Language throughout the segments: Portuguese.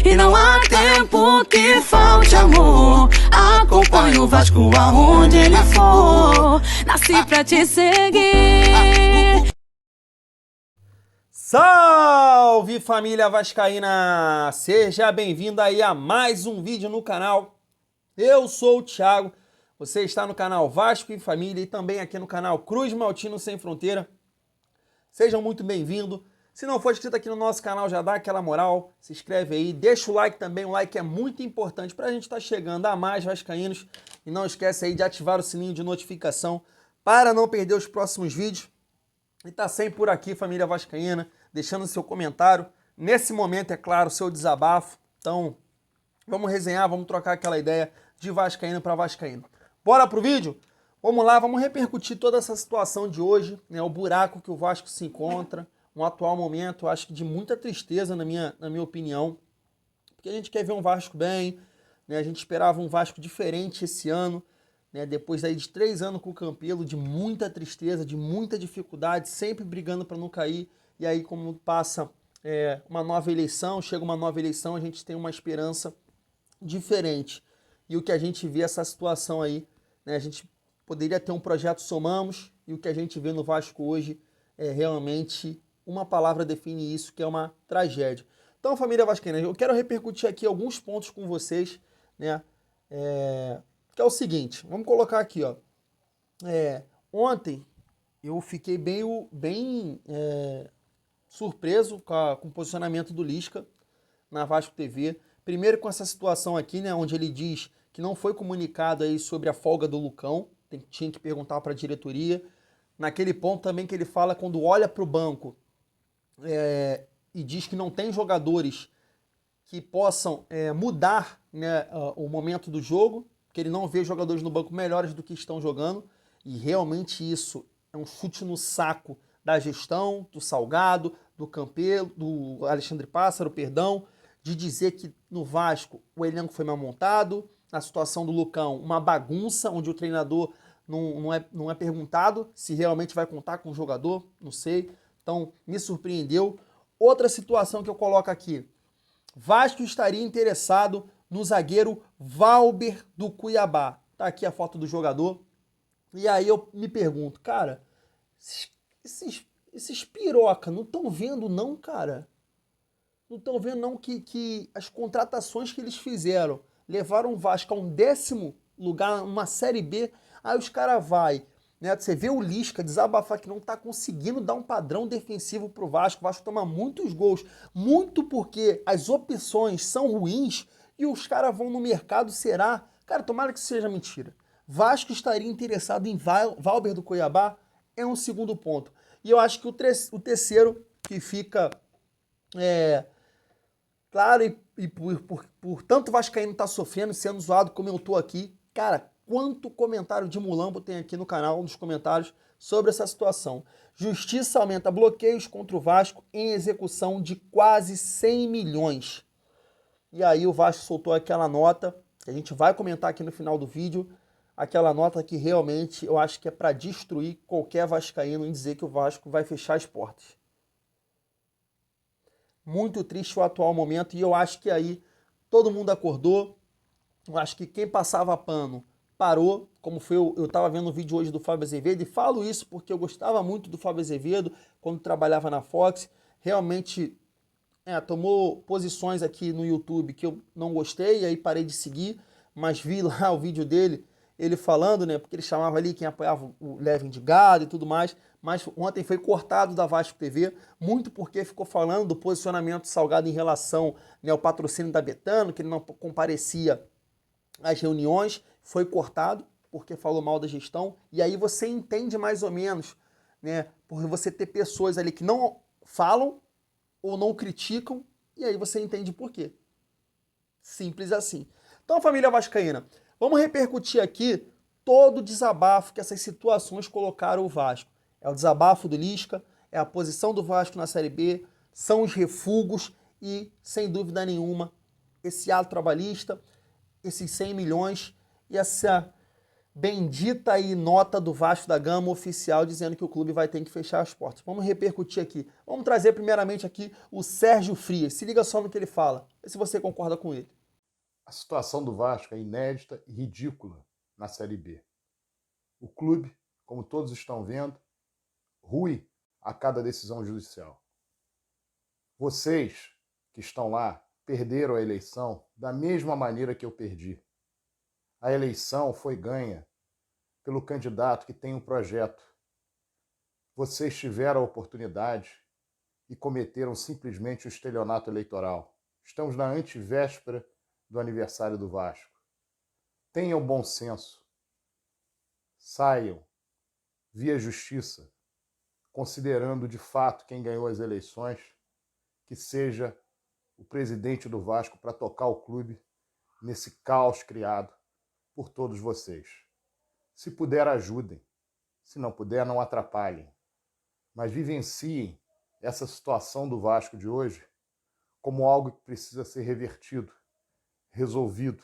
E não há tempo que falte amor. Acompanhe o Vasco aonde ele for. Nasci pra te seguir. Salve família vascaína! Seja bem-vindo aí a mais um vídeo no canal. Eu sou o Thiago, você está no canal Vasco e Família e também aqui no canal Cruz Maltino Sem Fronteira. Sejam muito bem-vindos. Se não for inscrito aqui no nosso canal, já dá aquela moral, se inscreve aí, deixa o like também, o like é muito importante para a gente estar chegando a mais vascaínos. E não esquece aí de ativar o sininho de notificação para não perder os próximos vídeos. E tá sempre por aqui, família vascaína, deixando seu comentário. Nesse momento, é claro, seu desabafo. Então, vamos resenhar, vamos trocar aquela ideia de vascaíno para vascaíno. Bora pro vídeo? Vamos lá, vamos repercutir toda essa situação de hoje, né? O buraco que o Vasco se encontra, um atual momento, acho que de muita tristeza, na minha opinião. Porque a gente quer ver um Vasco bem, né? A gente esperava um Vasco diferente esse ano, né? Depois aí de 3 anos com o Campelo, de muita tristeza, de muita dificuldade, sempre brigando para não cair. E aí, como passa uma nova eleição, chega uma nova eleição, a gente tem uma esperança diferente. E o que a gente vê essa situação aí, né? A gente poderia ter um projeto Somamos, e o que a gente vê no Vasco hoje é realmente, uma palavra define isso, que é uma tragédia. Então, família vascaína, eu quero repercutir aqui alguns pontos com vocês, né? Que é o seguinte, vamos colocar aqui, ó. Ontem eu fiquei bem surpreso com o posicionamento do Lisca na Vasco TV. Primeiro com essa situação aqui, né, onde ele diz que não foi comunicado aí sobre a folga do Lucão, tinha que perguntar para a diretoria. Naquele ponto também que ele fala quando olha para o banco e diz que não tem jogadores que possam mudar, né, o momento do jogo, que ele não vê jogadores no banco melhores do que estão jogando, e realmente isso é um chute no saco da gestão, do Salgado, do Campelo, do Alexandre Pássaro, perdão, de dizer que no Vasco o elenco foi mal montado, a situação do Lucão, uma bagunça, onde o treinador não é perguntado se realmente vai contar com o jogador, não sei. Então, me surpreendeu. Outra situação que eu coloco aqui, Vasco estaria interessado no zagueiro Valber do Cuiabá. Tá aqui a foto do jogador. E aí eu me pergunto, cara, esses piroca não estão vendo não, cara? Não estão vendo não que as contratações que eles fizeram levaram o Vasco a um 10º lugar, uma Série B, aí os caras vai, né? Você vê o Lisca desabafar que não tá conseguindo dar um padrão defensivo pro Vasco, o Vasco toma muitos gols, muito porque as opções são ruins e os caras vão no mercado, será? Cara, tomara que isso seja mentira. Vasco estaria interessado em Valber do Cuiabá, é um segundo ponto. E eu acho que o terceiro que fica claro, e por tanto vascaíno tá sofrendo, sendo zoado como eu tô aqui, cara, quanto comentário de mulambo tem aqui no canal, nos comentários, sobre essa situação. Justiça aumenta bloqueios contra o Vasco em execução de quase 100 milhões. E aí o Vasco soltou aquela nota, que a gente vai comentar aqui no final do vídeo, aquela nota que realmente eu acho que é para destruir qualquer vascaíno em dizer que o Vasco vai fechar as portas. Muito triste o atual momento e eu acho que aí todo mundo acordou. Eu acho que quem passava pano parou, como foi, eu estava vendo o vídeo hoje do Fábio Azevedo e falo isso porque eu gostava muito do Fábio Azevedo quando trabalhava na Fox. Realmente tomou posições aqui no YouTube que eu não gostei e aí parei de seguir, mas vi lá o vídeo dele, ele falando, né, porque ele chamava ali quem apoiava o Levin de gado e tudo mais, mas ontem foi cortado da Vasco TV, muito porque ficou falando do posicionamento Salgado em relação, né, ao patrocínio da Betano, que ele não comparecia às reuniões, foi cortado porque falou mal da gestão, e aí você entende mais ou menos, né, por você ter pessoas ali que não falam ou não criticam, e aí você entende por quê. Simples assim. Então, família vascaína, vamos repercutir aqui todo o desabafo que essas situações colocaram o Vasco. É o desabafo do Lisca, é a posição do Vasco na Série B, são os refugos e, sem dúvida nenhuma, esse ato trabalhista, esses 100 milhões e essa bendita aí nota do Vasco da Gama oficial dizendo que o clube vai ter que fechar as portas. Vamos repercutir aqui. Vamos trazer primeiramente aqui o Sérgio Frias. Se liga só no que ele fala. Vê se você concorda com ele. A situação do Vasco é inédita e ridícula na Série B. O clube, como todos estão vendo, rui a cada decisão judicial. Vocês que estão lá perderam a eleição da mesma maneira que eu perdi. A eleição foi ganha pelo candidato que tem um projeto. Vocês tiveram a oportunidade e cometeram simplesmente o estelionato eleitoral. Estamos na antevéspera do aniversário do Vasco. Tenham bom senso. Saiam via justiça, considerando de fato quem ganhou as eleições, que seja o presidente do Vasco para tocar o clube nesse caos criado por todos vocês. Se puder, ajudem. Se não puder, não atrapalhem. Mas vivenciem essa situação do Vasco de hoje como algo que precisa ser revertido, resolvido.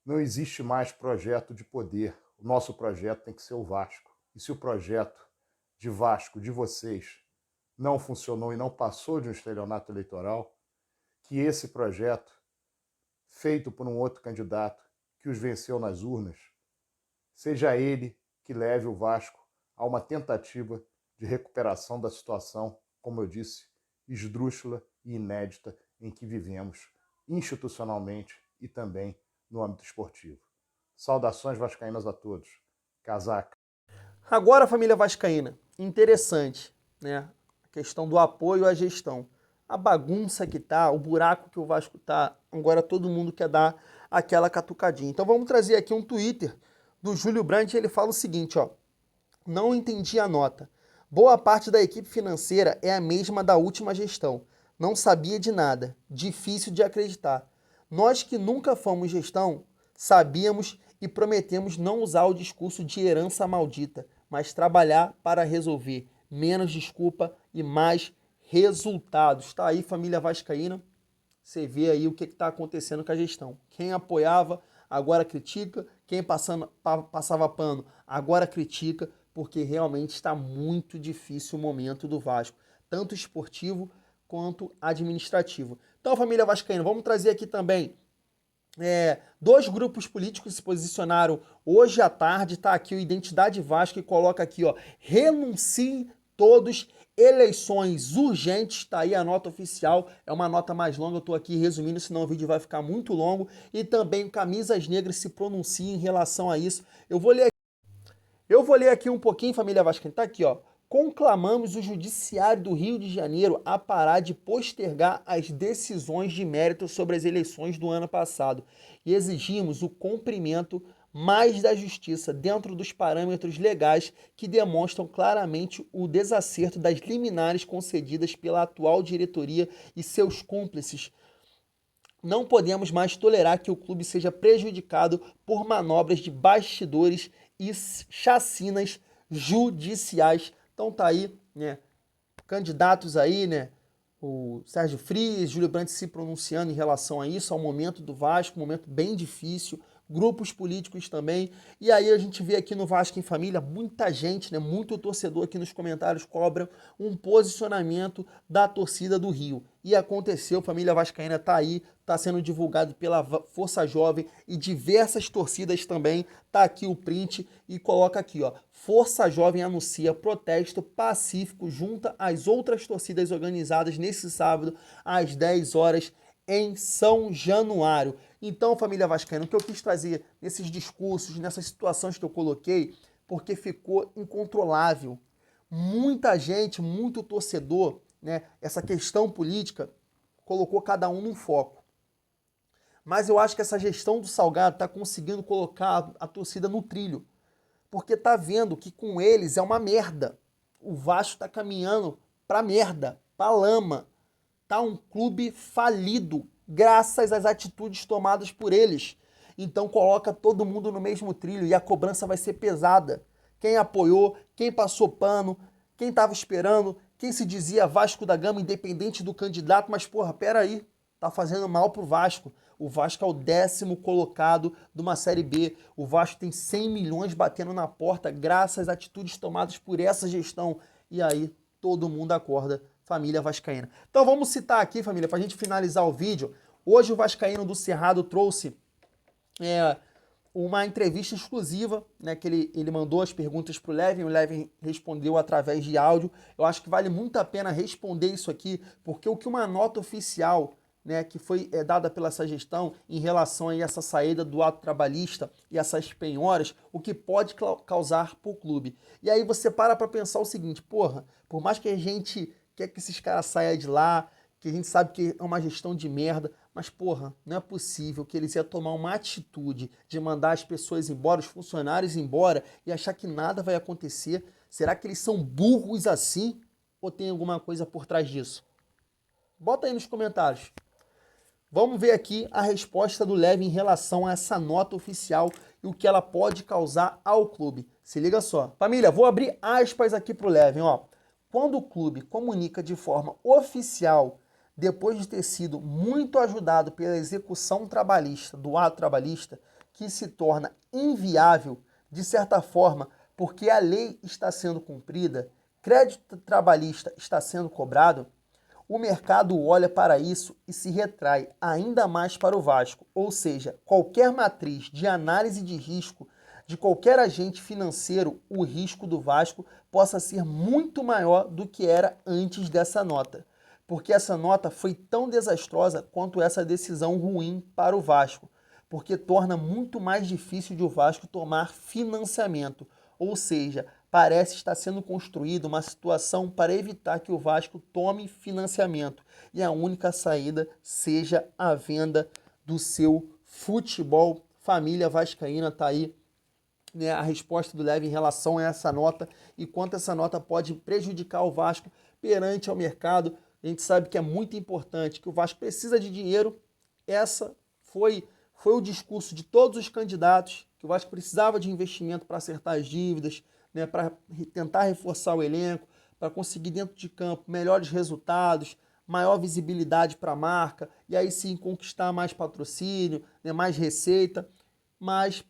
Não existe mais projeto de poder. O nosso projeto tem que ser o Vasco. E se o projeto de Vasco de vocês não funcionou e não passou de um estelionato eleitoral, que esse projeto, feito por um outro candidato que os venceu nas urnas, seja ele que leve o Vasco a uma tentativa de recuperação da situação, como eu disse, esdrúxula e inédita em que vivemos institucionalmente e também no âmbito esportivo. Saudações vascaínas a todos. Casaca. Agora, família vascaína, interessante, né? A questão do apoio à gestão. A bagunça que tá, o buraco que o Vasco tá, agora todo mundo quer dar aquela catucadinha. Então vamos trazer aqui um Twitter do Júlio Brandt, ele fala o seguinte, ó: não entendi a nota. Boa parte da equipe financeira é a mesma da última gestão. Não sabia de nada. Difícil de acreditar. Nós que nunca fomos gestão, sabíamos e prometemos não usar o discurso de herança maldita, mas trabalhar para resolver. Menos desculpa e mais resultados. Tá aí, família vascaína. Você vê aí o que está acontecendo com a gestão. Quem apoiava, agora critica. Quem passava pano, agora critica, porque realmente está muito difícil o momento do Vasco, tanto esportivo quanto administrativo. Então, família vascaína, vamos trazer aqui também dois grupos políticos que se posicionaram hoje à tarde. Está aqui o Identidade Vasco e coloca aqui, ó: renunciem todos, eleições urgentes. Está aí a nota oficial, é uma nota mais longa, eu estou aqui resumindo, senão o vídeo vai ficar muito longo. E também o Camisas Negras se pronuncia em relação a isso. Eu vou ler aqui um pouquinho, família vascaína. Está aqui, ó: conclamamos o Judiciário do Rio de Janeiro a parar de postergar as decisões de mérito sobre as eleições do ano passado e exigimos o cumprimento mais da justiça dentro dos parâmetros legais que demonstram claramente o desacerto das liminares concedidas pela atual diretoria e seus cúmplices. Não podemos mais tolerar que o clube seja prejudicado por manobras de bastidores e chacinas judiciais. Então tá aí, né, candidatos aí, né, o Sérgio Frias, Júlio Brandt se pronunciando em relação a isso, ao momento do Vasco, um momento bem difícil, grupos políticos também. E aí a gente vê aqui no Vasco em Família, muita gente, né, muito torcedor aqui nos comentários cobram um posicionamento da torcida do Rio. E aconteceu, família vascaína tá aí, tá sendo divulgado pela Força Jovem e diversas torcidas também. Tá aqui o print e coloca aqui, ó: Força Jovem anuncia protesto pacífico junto às outras torcidas organizadas nesse sábado às 10 horas em São Januário. Então, família vascaína, o que eu quis trazer nesses discursos, nessas situações que eu coloquei, porque ficou incontrolável. Muita gente, muito torcedor, né, essa questão política colocou cada um num foco. Mas eu acho que essa gestão do Salgado está conseguindo colocar a torcida no trilho, porque tá vendo que com eles é uma merda. O Vasco está caminhando pra merda, pra lama. Tá um clube falido, graças às atitudes tomadas por eles. Então coloca todo mundo no mesmo trilho e a cobrança vai ser pesada. Quem apoiou, quem passou pano, quem estava esperando, quem se dizia Vasco da Gama independente do candidato, mas porra, peraí, tá fazendo mal pro Vasco. O Vasco é o 10º colocado de uma Série B. O Vasco tem 100 milhões batendo na porta graças às atitudes tomadas por essa gestão. E aí todo mundo acorda, família vascaína. Então vamos citar aqui, família, pra gente finalizar o vídeo. Hoje o vascaíno do Cerrado trouxe uma entrevista exclusiva, né, que ele mandou as perguntas pro Levin, o Levin respondeu através de áudio. Eu acho que vale muito a pena responder isso aqui, porque o que uma nota oficial, né, que foi dada pela essa gestão em relação a essa saída do ato trabalhista e essas penhoras, o que pode causar para o clube. E aí você para pensar o seguinte, porra, por mais que a gente quer que esses caras saiam de lá, que a gente sabe que é uma gestão de merda, mas porra, não é possível que eles iam tomar uma atitude de mandar as pessoas embora, os funcionários embora e achar que nada vai acontecer. Será que eles são burros assim ou tem alguma coisa por trás disso? Bota aí nos comentários. Vamos ver aqui a resposta do Levin em relação a essa nota oficial e o que ela pode causar ao clube. Se liga só. Família, vou abrir aspas aqui para o Levin. Quando o clube comunica de forma oficial, depois de ter sido muito ajudado pela execução trabalhista, do ato trabalhista, que se torna inviável, de certa forma, porque a lei está sendo cumprida, crédito trabalhista está sendo cobrado, o mercado olha para isso e se retrai ainda mais para o Vasco, ou seja, qualquer matriz de análise de risco de qualquer agente financeiro, o risco do Vasco possa ser muito maior do que era antes dessa nota, porque essa nota foi tão desastrosa quanto essa decisão ruim para o Vasco, porque torna muito mais difícil de o Vasco tomar financiamento, ou seja, parece estar sendo construída uma situação para evitar que o Vasco tome financiamento e a única saída seja a venda do seu futebol. Família vascaína, tá aí, né, a resposta do Levin em relação a essa nota e quanto essa nota pode prejudicar o Vasco perante ao mercado. A gente sabe que é muito importante, que o Vasco precisa de dinheiro. Essa foi o discurso de todos os candidatos, que o Vasco precisava de investimento para acertar as dívidas, né, para tentar reforçar o elenco, para conseguir dentro de campo melhores resultados, maior visibilidade para a marca, e aí sim conquistar mais patrocínio, né, mais receita. Mas,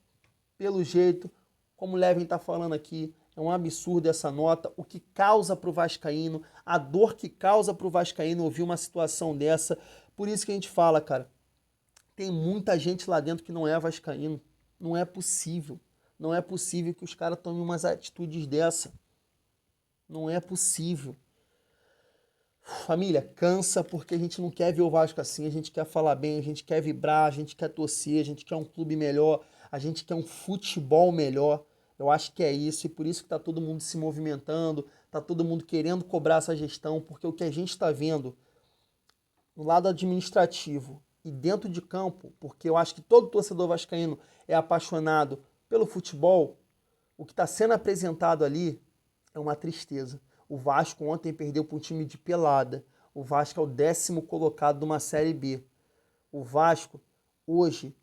pelo jeito, como o Levin está falando aqui, é um absurdo essa nota, o que causa para o vascaíno, a dor que causa para o vascaíno ouvir uma situação dessa. Por isso que a gente fala, cara, tem muita gente lá dentro que não é vascaíno. Não é possível. Não é possível que os caras tomem umas atitudes dessa. Não é possível. Família, cansa, porque a gente não quer ver o Vasco assim, a gente quer falar bem, a gente quer vibrar, a gente quer torcer, a gente quer um clube melhor, a gente quer um futebol melhor. Eu acho que é isso, e por isso que tá todo mundo se movimentando, tá todo mundo querendo cobrar essa gestão, porque o que a gente está vendo no lado administrativo e dentro de campo, porque eu acho que todo torcedor vascaíno é apaixonado pelo futebol, o que está sendo apresentado ali é uma tristeza. O Vasco ontem perdeu para um time de pelada. O Vasco é o 10º colocado de uma Série B. O Vasco hoje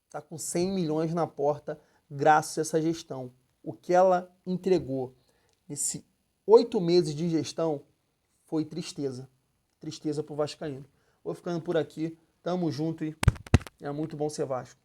está com 100 milhões na porta graças a essa gestão. O que ela entregou nesses 8 meses de gestão foi tristeza. Tristeza para o vascaíno. Vou ficando por aqui. Tamo junto e é muito bom ser Vasco.